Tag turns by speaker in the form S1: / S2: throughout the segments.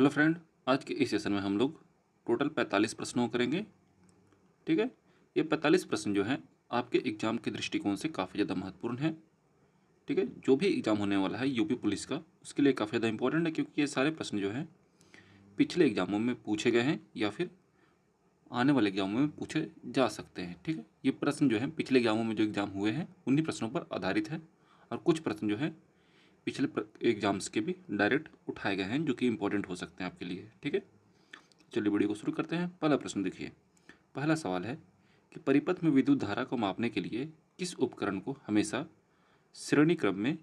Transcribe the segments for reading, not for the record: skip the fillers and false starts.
S1: Hello friend, आज के इस सेशन में हम लोग टोटल 45 प्रश्नों को करेंगे। ठीक है, ये 45 प्रश्न जो हैं आपके एग्जाम के दृष्टिकोण से काफ़ी ज़्यादा महत्वपूर्ण है। ठीक है, जो भी एग्जाम होने वाला है यूपी पुलिस का, उसके लिए काफ़ी ज़्यादा इंपॉर्टेंट है, क्योंकि ये सारे प्रश्न जो हैं पिछले एग्जामों में पूछे गए हैं या फिर आने वाले एग्जामों में पूछे जा सकते हैं। ठीक है, ये प्रश्न जो है पिछले एग्जामों में जो एग्जाम हुए हैं उन्हीं प्रश्नों पर आधारित है, और कुछ प्रश्न जो है पिछले एग्जाम्स के भी डायरेक्ट उठाए गए हैं जो कि इंपॉर्टेंट हो सकते हैं आपके लिए। ठीक है, चलिए वीडियो को शुरू करते हैं। पहला प्रश्न देखिए, पहला सवाल है कि परिपथ में विद्युत धारा को मापने के लिए किस उपकरण को हमेशा श्रेणी क्रम में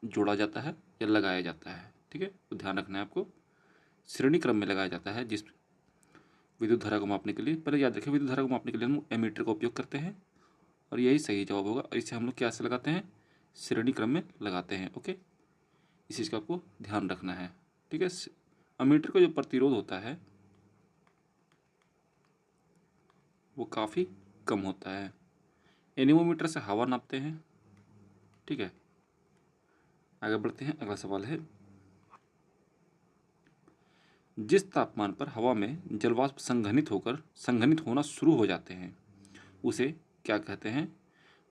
S1: जोड़ा जाता है या लगाया जाता है। ठीक है, तो ध्यान रखना है आपको, श्रेणी क्रम में लगाया जाता है जिस विद्युत धारा को मापने के लिए। पहले याद रखें, विद्युत धारा को मापने के लिए हम एमीटर का उपयोग करते हैं, और यही सही जवाब होगा। और इसे हम लोग क्या से लगाते हैं, श्रेणी क्रम में लगाते हैं। ओके, इस चीज़ का आपको ध्यान रखना है। ठीक है, एमीटर का जो प्रतिरोध होता है वो काफ़ी कम होता है। एनीमोमीटर से हवा नापते हैं। ठीक है, आगे बढ़ते हैं। अगला सवाल है, जिस तापमान पर हवा में जलवाष्प संघनित होना शुरू हो जाते हैं उसे क्या कहते हैं।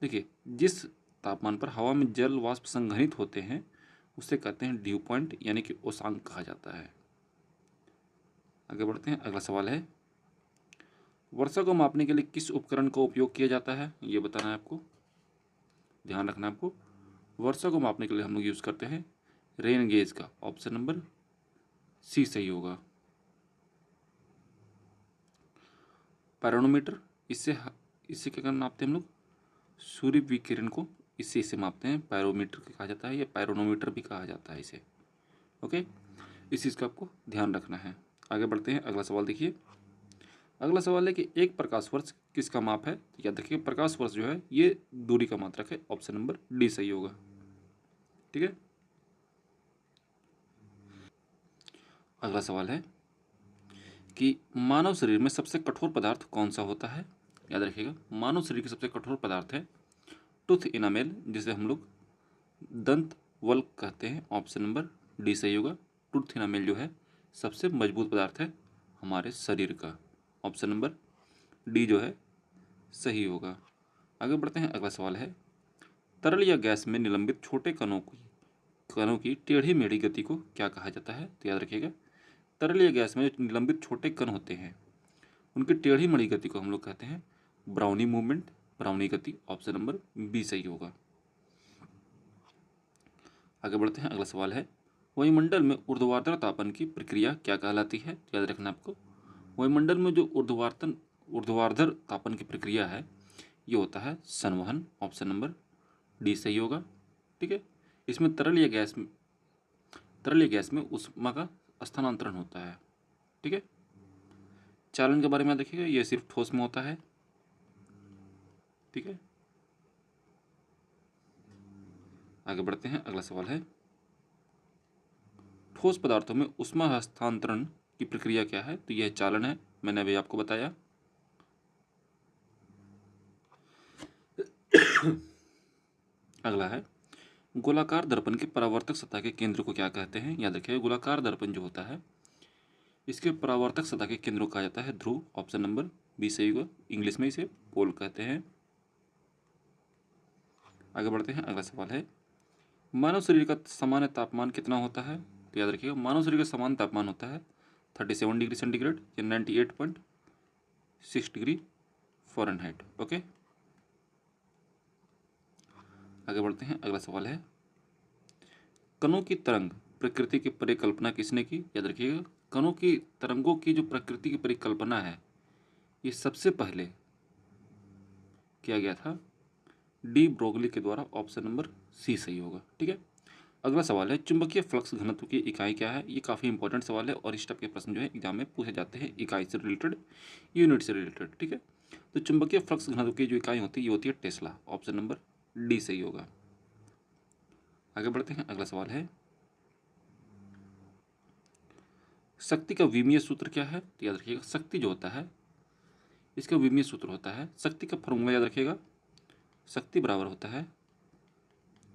S1: देखिए, जिस तापमान पर हवा में जल वाष्प संघनित होते हैं उसे कहते हैं ड्यू पॉइंट, यानी कि ओसांक कहा जाता है। आगे बढ़ते हैं। अगला सवाल है, वर्षा को मापने के लिए किस उपकरण का उपयोग किया जाता है, ये बताना है आपको। ध्यान रखना है आपको, वर्षा को मापने के लिए हम लोग यूज़ करते हैं रेन गेज का। ऑप्शन नंबर सी सही होगा। पैरोनोमीटर, इससे क्या करना नापते हैं हम लोग, सूर्य विकिरण को इससे मापते हैं। पैरोमीटर कहा जाता है या पैरोनोमीटर भी कहा जाता है इसे। ओके, इस चीज़ का आपको ध्यान रखना है। आगे बढ़ते हैं। अगला सवाल देखिए, अगला सवाल है कि एक प्रकाश वर्ष किसका माप है। तो याद रखिए, प्रकाश वर्ष जो है ये दूरी का मात्रक है। ऑप्शन नंबर डी सही होगा। ठीक है, अगला सवाल है कि मानव शरीर में सबसे कठोर पदार्थ कौन सा होता है। याद रखिएगा, मानव शरीर की सबसे कठोर पदार्थ है टूथ इनामेल, जिसे हम लोग दंत वल्क कहते हैं। ऑप्शन नंबर डी सही होगा। टूथ इनामेल जो है सबसे मजबूत पदार्थ है हमारे शरीर का। ऑप्शन नंबर डी जो है सही होगा। आगे बढ़ते हैं। अगला सवाल है, तरल या गैस में निलंबित छोटे कणों की टेढ़ी मेढ़ी गति को क्या कहा जाता है। तो याद रखिएगा, तरल या गैस में जो निलंबित छोटे कण होते हैं उनकी टेढ़ी मेढ़ी गति को हम लोग कहते हैं ब्राउनी मूवमेंट, ब्राउनी गति। ऑप्शन नंबर बी सही होगा। आगे बढ़ते हैं। अगला सवाल है, वायुमंडल में ऊर्ध्वाधर तापन की प्रक्रिया क्या कहलाती है। याद रखना आपको, वायुमंडल में जो ऊर्ध्वाधर तापन की प्रक्रिया है ये होता है संवहन। ऑप्शन नंबर डी सही होगा। ठीक है, इसमें तरल या गैस में ऊष्मा का स्थानांतरण होता है। ठीक है, चालन के बारे में देखिएगा, ये सिर्फ ठोस में होता है। ठीक है, आगे बढ़ते हैं। अगला सवाल है, ठोस पदार्थों में ऊष्मा हस्तांतरण की प्रक्रिया क्या है। तो यह चालन है, मैंने अभी आपको बताया। अगला है, गोलाकार दर्पण के परावर्तक सतह के केंद्र को क्या कहते हैं। याद रखिए, गोलाकार दर्पण जो होता है इसके परावर्तक सतह के केंद्र को कहा जाता है ध्रुव। ऑप्शन नंबर बी सही होगा। इंग्लिश में इसे पोल कहते हैं। आगे बढ़ते हैं। अगला सवाल है, मानव शरीर का सामान्य तापमान कितना होता है। तो याद रखिएगा, मानव शरीर का सामान्य तापमान होता है 37 डिग्री सेंटीग्रेड या 98.6 डिग्री फ़ारेनहाइट। ओके, आगे बढ़ते हैं। अगला सवाल है, कणों की तरंग प्रकृति की परिकल्पना किसने की। याद रखिएगा, कणों की तरंगों की जो प्रकृति की परिकल्पना है ये सबसे पहले किया गया था डी ब्रोगली के द्वारा। ऑप्शन नंबर सी सही होगा। ठीक है, अगला सवाल है, चुंबकीय फ्लक्स घनत्व की इकाई क्या है। ये काफ़ी इंपॉर्टेंट सवाल है और इस टाइप के प्रश्न जो है एग्जाम में पूछे जाते हैं इकाई से रिलेटेड, यूनिट से रिलेटेड। ठीक है, तो चुंबकीय फ्लक्स घनत्व की जो इकाई होती है ये होती है टेस्ला। ऑप्शन नंबर डी सही होगा। आगे बढ़ते हैं। अगला सवाल है, शक्ति का विमीय सूत्र क्या है। तो याद रखिएगा, शक्ति जो होता है इसका विमीय सूत्र होता है, शक्ति का फॉर्मूला याद रखिएगा, शक्ति बराबर होता है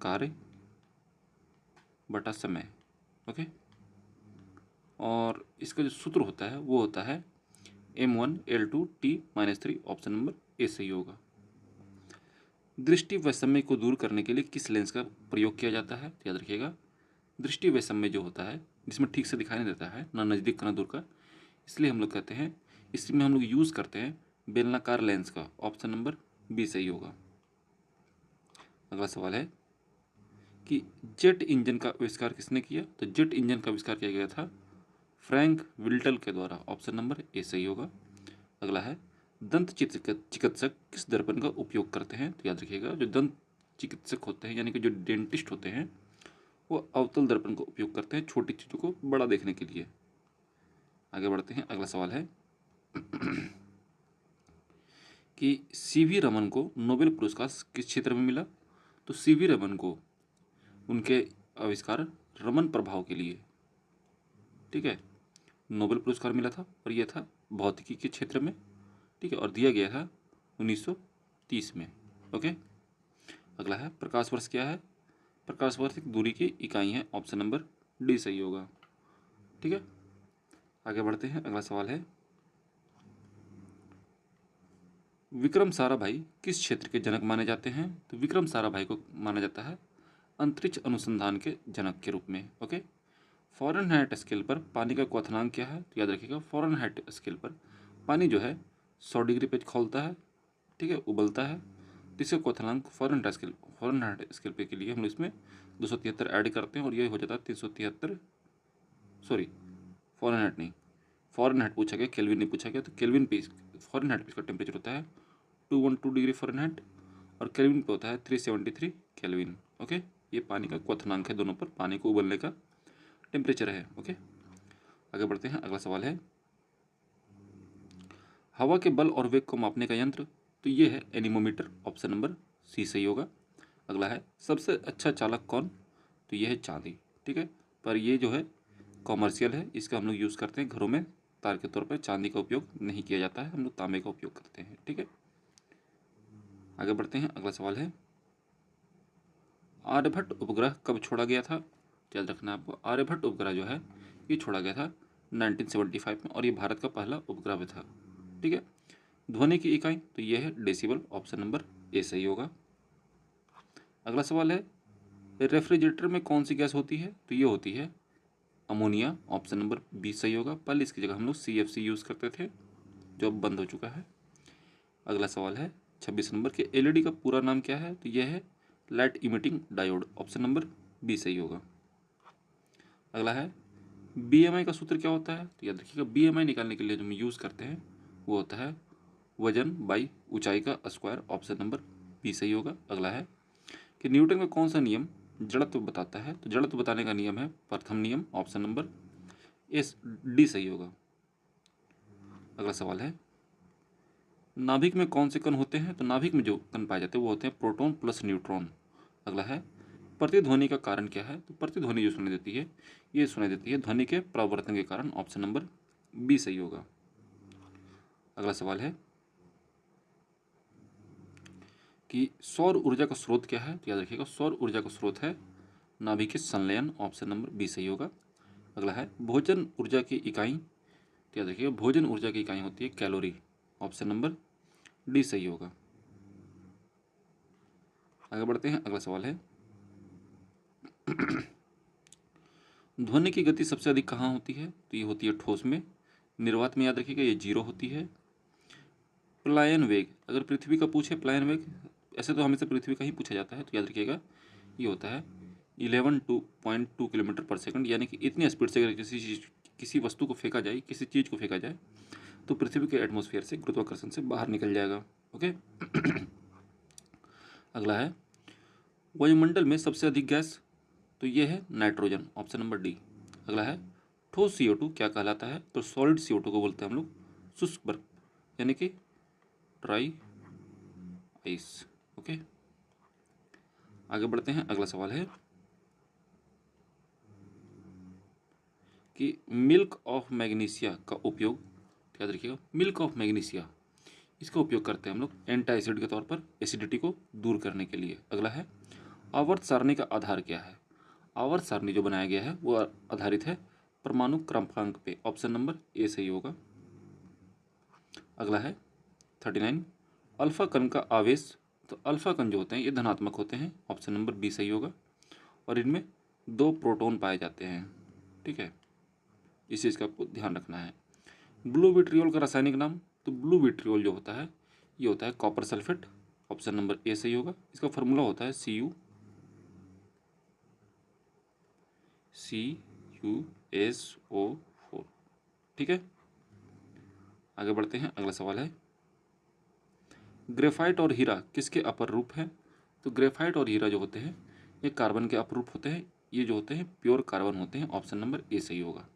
S1: कार्य बटा समय। ओके, और इसका जो सूत्र होता है वो होता है M1L2T-3। ऑप्शन नंबर ए सही होगा। दृष्टि वैषम्य को दूर करने के लिए किस लेंस का प्रयोग किया जाता है? तो याद रखिएगा, दृष्टि वैषम्य जो होता है जिसमें ठीक से दिखाई नहीं देता है, ना नज़दीक का ना दूर का, इसलिए हम लोग कहते हैं, इसमें हम लोग यूज़ करते हैं बेलनाकार लेंस का। ऑप्शन नंबर बी सही होगा। अगला सवाल है कि जेट इंजन का आविष्कार किसने किया? तो जेट इंजन का आविष्कार किया गया था फ्रैंक विल्टल के द्वारा। ऑप्शन नंबर ए सही होगा। अगला है दंत चिकित्सक किस दर्पण का उपयोग करते हैं? तो याद रखिएगा, जो दंत चिकित्सक होते हैं यानी कि जो डेंटिस्ट होते हैं वो अवतल दर्पण का उपयोग करते हैं छोटी चीज़ों को बड़ा देखने के लिए। आगे बढ़ते हैं। अगला सवाल है कि सीवी रमन को नोबेल पुरस्कार किस क्षेत्र में मिला? तो सीवी रमन को उनके आविष्कार रमन प्रभाव के लिए, ठीक है, नोबेल पुरस्कार मिला था और यह था भौतिकी के क्षेत्र में, ठीक है, और दिया गया था 1930 में। ओके। अगला है प्रकाश वर्ष क्या है? प्रकाश वर्ष एक दूरी की इकाई है। ऑप्शन नंबर डी सही होगा। ठीक है, आगे बढ़ते हैं। अगला सवाल है विक्रम साराभाई किस क्षेत्र के जनक माने जाते हैं? तो विक्रम साराभाई को माना जाता है अंतरिक्ष अनुसंधान के जनक के रूप में। ओके। फ़ारेनहाइट स्केल पर पानी का क्वथनांक क्या है? तो याद रखिएगा, फ़ारेनहाइट स्केल पर पानी जो है 100 डिग्री पे खौलता है, ठीक है, उबलता है। तो इसका क्वथनांक फ़ारेनहाइट स्केल पे के लिए हम लोग इसमें 273 ऐड करते हैं और ये हो जाता है 373। सॉरी, फ़ारेनहाइट नहीं, फ़ारेनहाइट पूछा गया, केल्विन नहीं पूछा गया। तो केल्विन पे फ़ारेनहाइट पे इसका टेम्परेचर होता है 212 डिग्री फ़ारेनहाइट और केल्विन पे होता है 373 केल्विन। ओके। ये पानी का क्वथनांक है, दोनों पर पानी को उबलने का टेम्परेचर है। ओके, आगे बढ़ते हैं। अगला सवाल है हवा के बल और वेग को मापने का यंत्र? तो ये है एनीमोमीटर। ऑप्शन नंबर सी सही होगा। अगला है सबसे अच्छा चालक कौन? तो ये है चांदी, ठीक है, पर ये जो है कॉमर्शियल है, इसका हम लोग यूज़ करते हैं घरों में तार के तौर पर। चांदी का उपयोग नहीं किया जाता है, हम लोग तांबे का उपयोग करते हैं। ठीक है, आगे बढ़ते हैं। अगला सवाल है आर्यभट्ट उपग्रह कब छोड़ा गया था? याद रखना आपको, आर्यभट्ट उपग्रह जो है ये छोड़ा गया था 1975 में और ये भारत का पहला उपग्रह भी था। ठीक है, ध्वनि की इकाई तो ये है डेसिबल। ऑप्शन नंबर ए सही होगा। अगला सवाल है रेफ्रिजरेटर में कौन सी गैस होती है? तो ये होती है अमोनिया। ऑप्शन नंबर बी सही होगा। पहले इसकी जगह हम लोग CFC यूज़ करते थे, जो अब बंद हो चुका है। अगला सवाल है 26 नंबर के LED का पूरा नाम क्या है? तो यह है light emitting diode. Option number B सही होगा। अगला है BMI का सूत्र क्या होता है? तो याद रखिएगा, BMI निकालने के लिए जो हम यूज़ करते हैं वो होता है वजन बाई ऊंचाई का स्क्वायर। ऑप्शन नंबर बी सही होगा। अगला है कि न्यूटन का कौन सा नियम जड़त्व बताता है? तो जड़त्व बताने का नियम है प्रथम नियम। ऑप्शन नंबर डी सही होगा। अगला सवाल है नाभिक में कौन से कण होते हैं? तो नाभिक में जो कण पाए जाते हैं वो होते हैं प्रोटॉन प्लस न्यूट्रॉन। अगला है प्रतिध्वनि का कारण क्या है? तो प्रतिध्वनि जो सुनाई देती है ये सुनाई देती है ध्वनि के परावर्तन के कारण। ऑप्शन नंबर बी सही होगा। अगला सवाल है कि सौर ऊर्जा का स्रोत क्या है? तो याद रखिएगा, सौर ऊर्जा का स्रोत है नाभिक के संलयन। ऑप्शन नंबर बी सही होगा। अगला है भोजन ऊर्जा की इकाई, तो याद रखिएगा भोजन ऊर्जा की इकाई होती है कैलोरी। ऑप्शन नंबर डी सही होगा। आगे बढ़ते हैं। अगला सवाल है ध्वनि की गति सबसे अधिक कहाँ होती है? तो ये होती है ठोस में। निर्वात में याद रखिएगा ये 0 होती है। पलायन वेग, अगर पृथ्वी का पूछे पलायन वेग, ऐसे तो हमेशा पृथ्वी का ही पूछा जाता है, तो याद रखिएगा ये होता है 11.2 किलोमीटर पर सेकंड। यानी कि इतनी स्पीड से अगर किसी वस्तु को फेंका जाए, किसी चीज़ को फेंका जाए तो पृथ्वी के एटमॉस्फेयर से, गुरुत्वाकर्षण से बाहर निकल जाएगा। ओके। अगला है वायुमंडल में सबसे अधिक गैस? तो ये है नाइट्रोजन। Option number D. अगला है ठोस CO2 क्या कहलाता है? तो सॉलिड CO2 को बोलते हैं हम लोग शुष्क बर्फ, यानी कि ड्राई आइस। ओके, आगे बढ़ते हैं। अगला सवाल है कि मिल्क ऑफ मैग्नीशिया का उपयोग, याद रखिएगा मिल्क ऑफ मैग्नीशिया, इसका उपयोग करते हैं हम लोग एंटी एसिड के तौर पर एसिडिटी को दूर करने के लिए। अगला है आवर्त सारणी का आधार क्या है? आवर्त सारणी जो बनाया गया है वो आधारित है परमाणु क्रमांक पे ऑप्शन नंबर ए सही होगा। अगला है 39, अल्फा कण का आवेश, तो अल्फा कण जो होते हैं ये धनात्मक होते हैं, ऑप्शन नंबर बी सही होगा। और इनमें 2 प्रोटॉन पाए जाते हैं, ठीक है, इस चीज़ का आपको ध्यान रखना है। ब्लू विट्रियोल का रासायनिक नाम, तो ब्लू विट्रियोल जो होता है ये होता है copper sulphate, option number A सही होगा। इसका फॉर्मूला होता है CuSO4, ठीक है। आगे बढ़ते हैं, अगला सवाल है ग्रेफाइट और हीरा किसके अपर रूप हैं? तो ग्रेफाइट और हीरा जो होते हैं ये कार्बन के अपर रूप होते हैं, ये जो होते हैं प्योर कार्बन होते हैं, ऑप्शन नंबर ए सही होगा।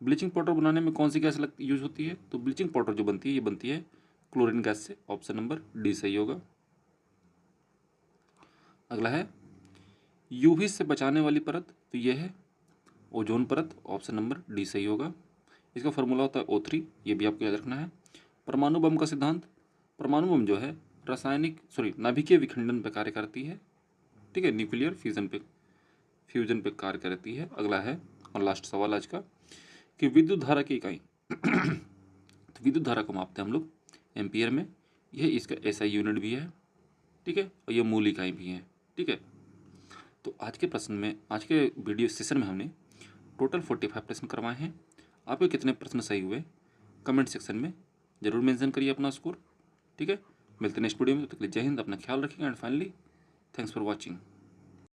S1: ब्लीचिंग पाउडर बनाने में कौन सी गैस यूज होती है? तो ब्लीचिंग पाउडर जो बनती है ये बनती है क्लोरीन गैस से, ऑप्शन नंबर डी सही होगा। अगला है यूवी से बचाने वाली परत, तो यह है ओजोन परत, ऑप्शन नंबर डी सही होगा। इसका फॉर्मूला होता है O3, ये भी आपको याद रखना है। परमाणु बम का सिद्धांत, परमाणु बम जो है नाभिकीय विखंडन पर कार्य करती है, ठीक है, न्यूक्लियर फ्यूजन पे कार्य करती है। अगला है और लास्ट सवाल आज का कि विद्युत धारा की इकाई तो विद्युत धारा को मापते हैं हम लोग एम्पियर में, यह इसका SI यूनिट भी है, ठीक है, और यह मूल इकाई भी है, ठीक है। तो आज के वीडियो सेशन में हमने टोटल 45 प्रश्न करवाए हैं। आपके कितने प्रश्न सही हुए कमेंट सेक्शन में जरूर मेंशन करिए अपना स्कोर, ठीक है। मिलते हैं नेक्स्ट वीडियो में, तब तक के लिए जय हिंद, अपना ख्याल रखिएगा and finally thanks for watching.